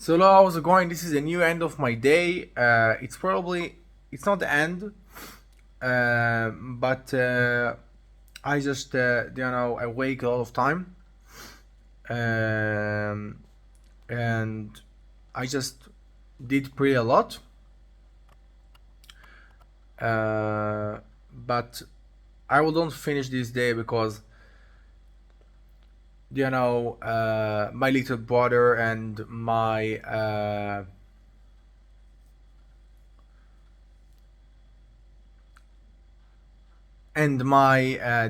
So hello, how's it going? This is a new end of my day. It's not the end, but I just I wake a lot of time, um, and I just did pretty a lot. Uh, but I will don't finish this day because my little brother and my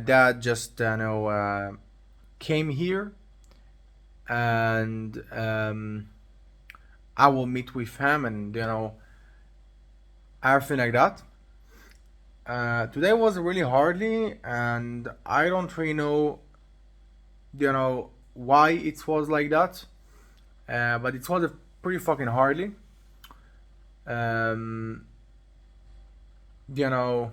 dad just came here, and I will meet with him, and everything like that. Today was really hardly, and I don't really know why it was like that. But it was a pretty fucking hardly. Um, you know,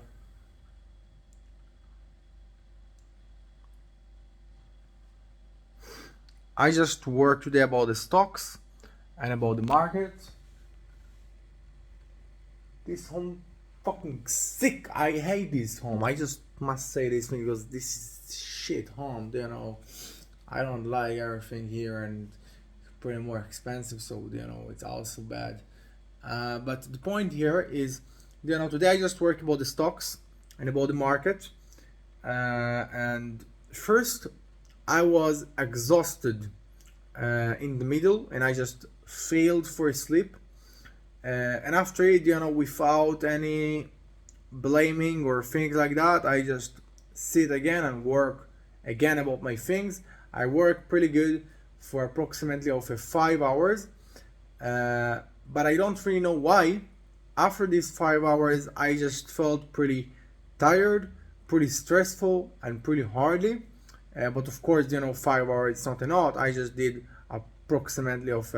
I just worked today about the stocks and about the market. This home fucking sick. I hate this home. I just must say this thing because this is shit home. I don't like everything here, and it's pretty more expensive. So it's also bad. But the point here is, today I just worked about the stocks and about the market. And first, I was exhausted in the middle, and I just failed for sleep. And after it, without any blaming or things like that, I just sit again and work again about my things. I work pretty good for approximately over 5 hours, but I don't really know why. After these 5 hours, I just felt pretty tired, pretty stressful, and pretty hardly. But of course, 5 hours is not enough. I just did approximately of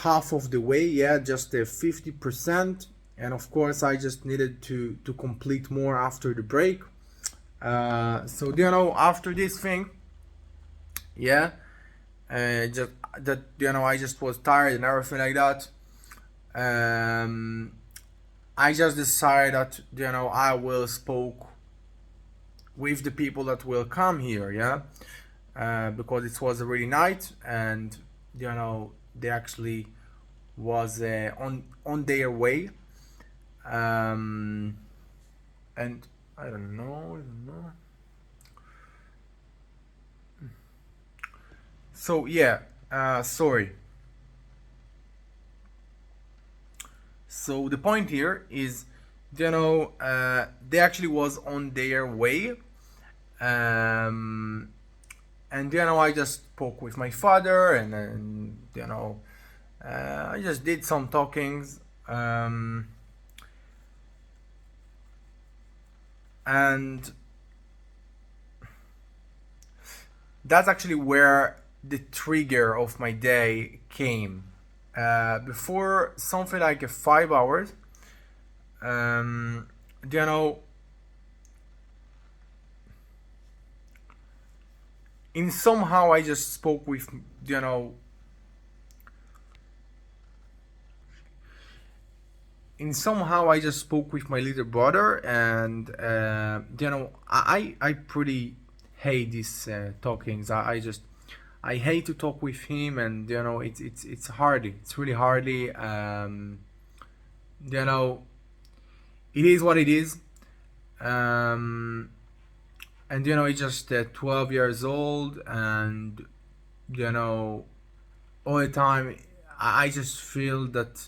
half of the way, yeah, just 50%. And of course, I just needed to complete more after the break. So after this thing, yeah, just that I just was tired and everything like that. um I just decided that I will spoke with the people that will come here, yeah, because it was already night, and they actually was on their way. um and I don't know. So yeah, sorry. So the point here is, they actually was on their way. um and I just spoke with my father, and then I just did some talkings. And that's actually where the trigger of my day came. Before something like 5 hours, um, you know, in somehow I just spoke with, you know, in somehow I just spoke with my little brother, and I pretty hate these talkings. I hate to talk with him, and it's hardly. It's really hardly. You know, it is what it is. Um, and he's just 12 years old, and you know, all the time I just feel that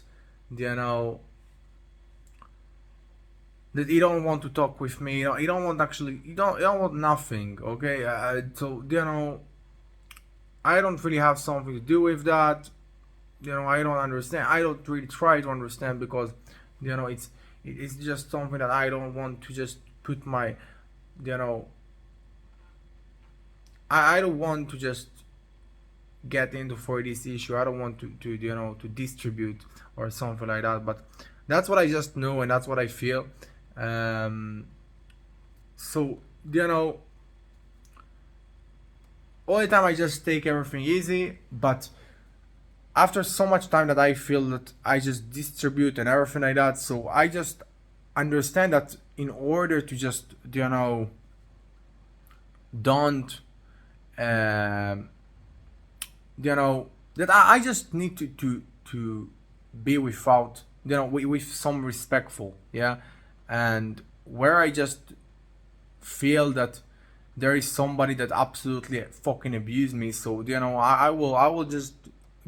you know that he don't want to talk with me. He don't want actually. He don't want nothing. Okay, so I don't really have something to do with that. I don't understand. I don't really try to understand, because it's just something that I don't want to just put my you know I don't want to just get into for this issue. I don't want to distribute or something like that. But that's what I just know, and that's what I feel. Um, so all the time I just take everything easy, but after so much time that I feel that I just distribute and everything like that, so I just understand that in order to just, you know, don't you know, that I just need to be without, you know, with some respectful, yeah, and where I just feel that there is somebody that absolutely fucking abused me, so you know, I will just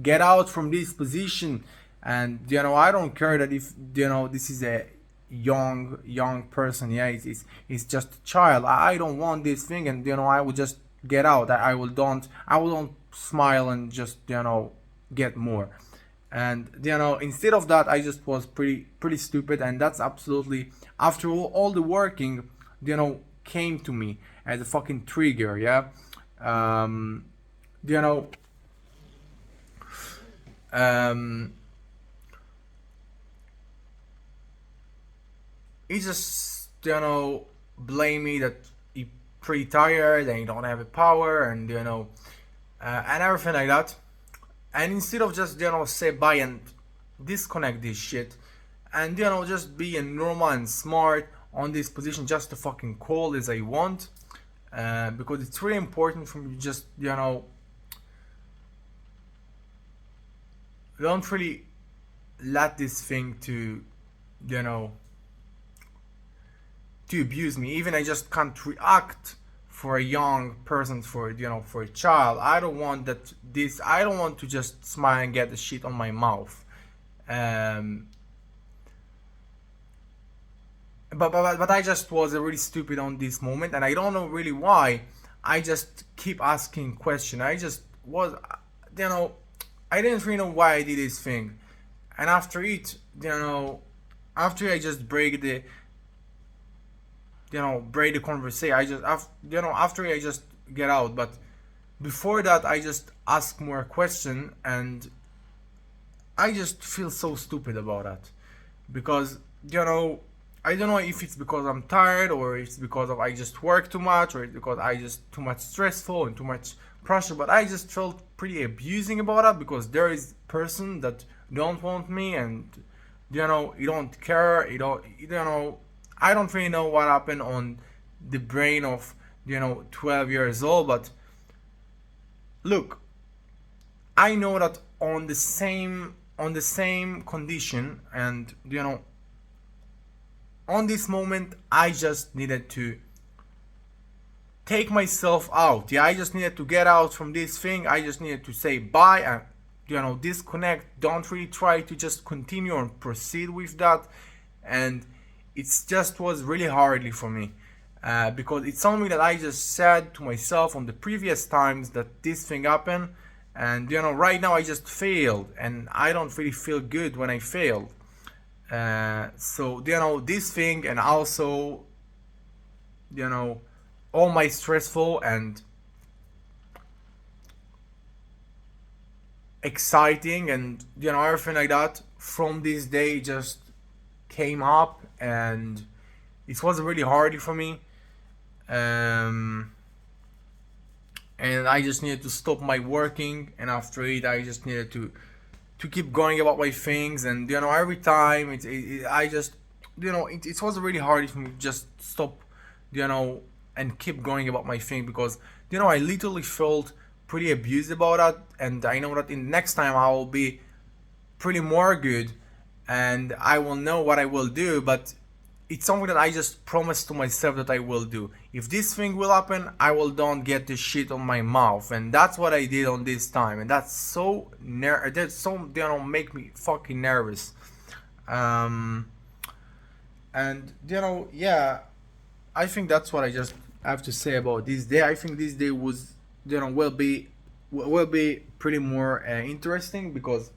get out from this position, and you know, I don't care that if, you know, this is a young person, yeah, it's just a child. I don't want this thing, and you know, I will just get out. I will don't smile and just, you know, get more. And you know, instead of that, I just was pretty stupid, and that's absolutely, after all the working, you know, came to me as a fucking trigger, yeah. um you know, um he just, you know, blame me that he pretty tired and he don't have the power, and you know, and everything like that. And instead of just, you know, say bye and disconnect this shit, and you know, just be a normal and smart on this position, just to fucking call as I want, because it's really important for me to just, you know, don't really let this thing to, you know, to abuse me. Even I just can't react for a young person, for, you know, for a child. I don't want that, this, I don't want to just smile and get the shit on my mouth. um but I just was really stupid on this moment, and I don't know really why. I just keep asking question. I just was, you know, I didn't really know why I did this thing. And after it, you know, after I just break the, you know, break the conversation, I just, you know, after I just get out. But before that, I just ask more question, and I just feel so stupid about that, because, you know, I don't know if it's because I'm tired, or it's because of I just work too much, or it's because I just too much stressful and too much pressure. But I just felt pretty abusing about that, because there is person that don't want me, and you know, you don't care, you know, I don't really know what happened on the brain of, you know, 12 years old. But look, I know that on the same condition, and you know, on this moment, I just needed to take myself out. Yeah, I just needed to get out from this thing. I just needed to say bye and, you know, disconnect. Don't really try to just continue and proceed with that. And it's just was really hardly for me, because it's something that I just said to myself on the previous times that this thing happened. And you know, right now I just failed, and I don't really feel good when I failed. So you know, this thing, and also, you know, all my stressful and exciting, and you know, everything like that from this day just came up, and it was really hard for me. um and I just needed to stop my working, and after it, I just needed to keep going about my things. And you know, every time I just, you know, it was really hard for me to just stop, you know, and keep going about my thing, because you know, I literally felt pretty abused about that. And I know that in next time I will be pretty more good, and I will know what I will do. But it's something that I just promised to myself that I will do. If this thing will happen, I will don't get this shit on my mouth, and that's what I did on this time. And that's so that's so, you know, make me fucking nervous. Um, and you know, yeah, I think that's what I just have to say about this day. I think this day was, you know, will be pretty more interesting, because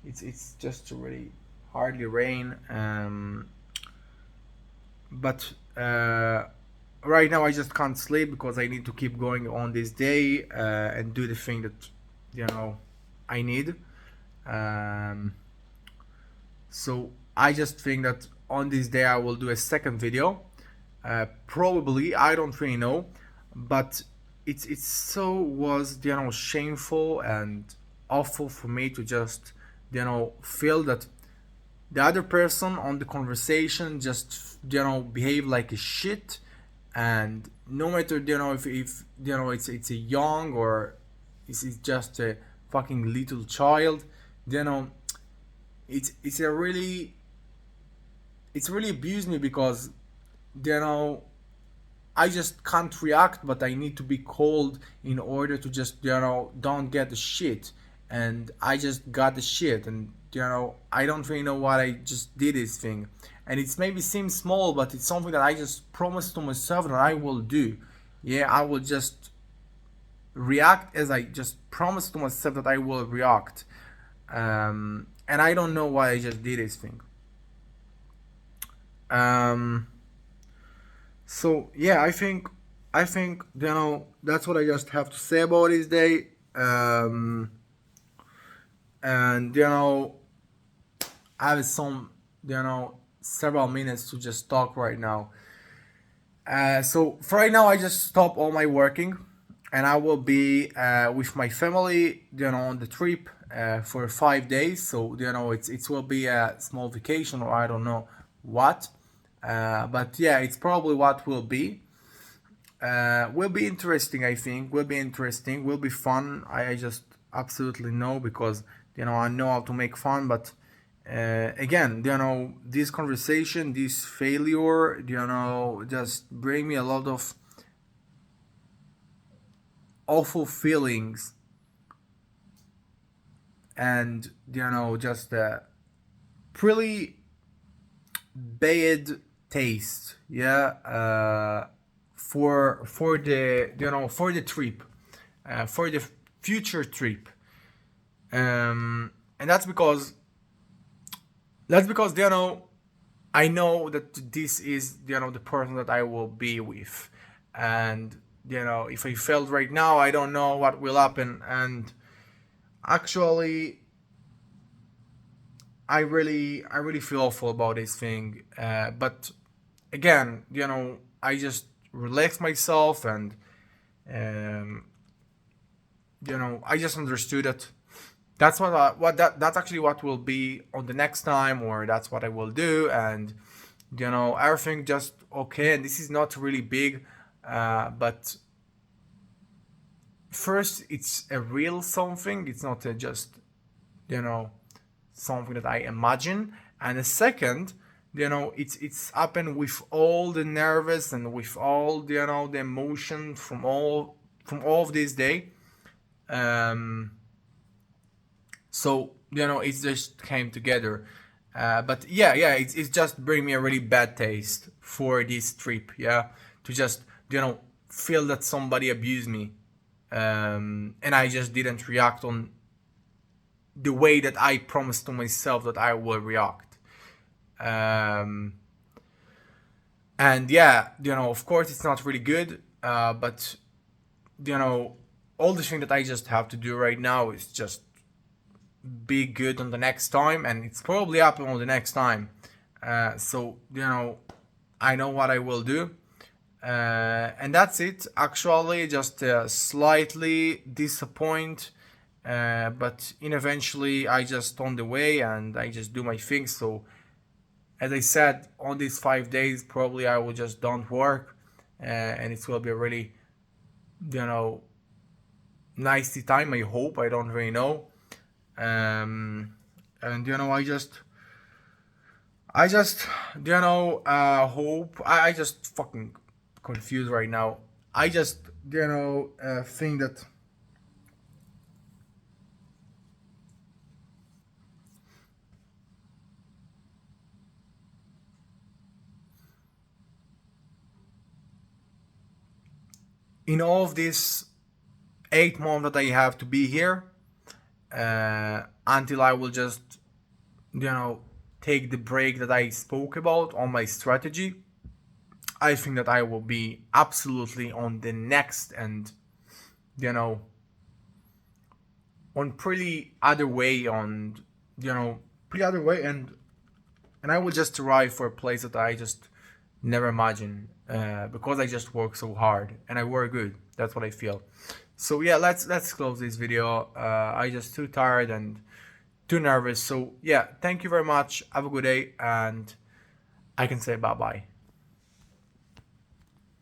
it's just really hardly rain. But right now I just can't sleep, because I need to keep going on this day, and do the thing that, you know, I need. um, so I just think that on this day I will do a second video, probably, I don't really know. But it's so was, shameful and awful for me to just, feel that the other person on the conversation just, behave like a shit. And no matter, if it's a young or it's just a fucking little child, you know it's a really, it's really abused me because, you know I just can't react, but I need to be cold in order to just, don't get the shit. And I just got the shit, and, I don't really know what I just did this thing. And it's maybe seems small, but it's something that I just promised to myself that I will do. Yeah, I will just react as I just promised to myself that I will react. And I don't know why I just did this thing. Um, So yeah, I think that's what I just have to say about this day. And I have some, several minutes to just talk right now. So for right now, I just stop all my working, and I will be with my family, on the trip for 5 days. So it will be a small vacation, or I don't know what. But yeah, it's probably what will be. Will be interesting. I think will be interesting. Will be fun. I just absolutely know, because I know how to make fun. But again, this conversation, this failure, just bring me a lot of awful feelings, and just a pretty bad taste. Yeah. For the, for the trip, for the future trip. And that's because I know that this is, the person that I will be with. And if I failed right now, I don't know what will happen. And actually, I really feel awful about this thing. But again, I just relax myself, and um, I just understood that that's that's actually what will be on the next time, or that's what I will do. And everything just okay. And this is not really big, but first, it's a real something. It's not just, you know something that I imagine. And the second, it's happened with all the nervous and with all the, the emotion from all of this day. Um, so it just came together. But yeah, it's just bring me a really bad taste for this trip. Yeah, to just feel that somebody abused me, and I just didn't react on the way that I promised to myself that I will react. Um, and yeah, of course, it's not really good. But you know, all the thing that I just have to do right now is just be good on the next time, and it's probably happen on the next time. So I know what I will do. And that's it. Actually, just slightly disappoint, but in eventually I just on the way and I just do my thing. So as I said, on these 5 days, probably I will just don't work, and it will be a really you know nice time. I hope. I don't really know. And I just hope. I just fucking confused right now. I just think that in all of this 8 months that I have to be here, until I will just you know take the break that I spoke about on my strategy, I think that I will be absolutely on the next, and you know on pretty other way, on pretty other way, and I will just arrive for a place that I just never imagine, because I just work so hard and I work good. That's what I feel. So yeah, let's close this video. I just too tired and too nervous. So yeah, thank you very much. Have a good day, and I can say bye bye.